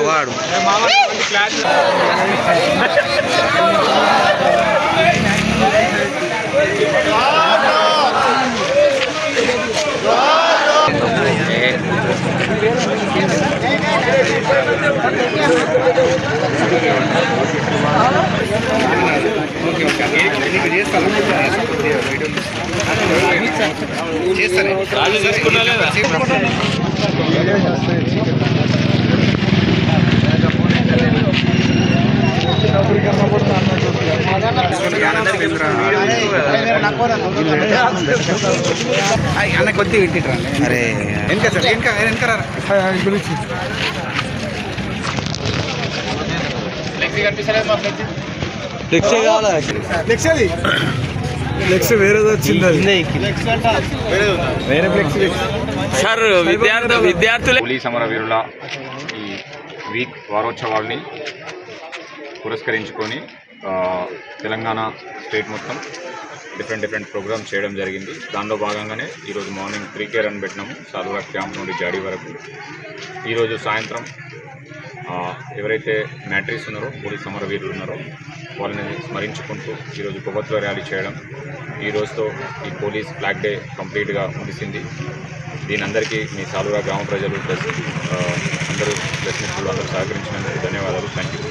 వాడు అన్న కొద్ది పెట్టిట్రా అరే వెనక సార్ వెనక ఫ్లెక్స్ వేరేది వచ్చింది సార్ విద్యార్థులు పోలీస్ సమరవీరుల ఈ వీక్ వారోత్సవాల్ని పురస్కరించుకొని తెలంగాణ స్టేట్ మొత్తం డిఫరెంట్ ప్రోగ్రామ్స్ చేయడం జరిగింది. దానిలో భాగంగానే ఈరోజు మార్నింగ్ 3K రన్ పెట్టినాము సాలురా క్యాంప్ నుండి జాడీ వరకు. ఈరోజు సాయంత్రం ఎవరైతే మ్యాట్రీస్ ఉన్నారో పోలీస్ సమరవీరులు ఉన్నారో వాళ్ళని స్మరించుకుంటూ ఈరోజు కొవ్వొత్తుల ర్యాలీ చేయడం. ఈ రోజుతో ఈ పోలీస్ ఫ్లాగ్ డే కంప్లీట్గా ముగిసింది. దీని అందరికీ మీ సాలురా గ్రామ ప్రజలు ప్లస్ అందరూ ప్రెస్ మిత్రులు అందరూ సహకరించినందుకు ధన్యవాదాలు. Thank you.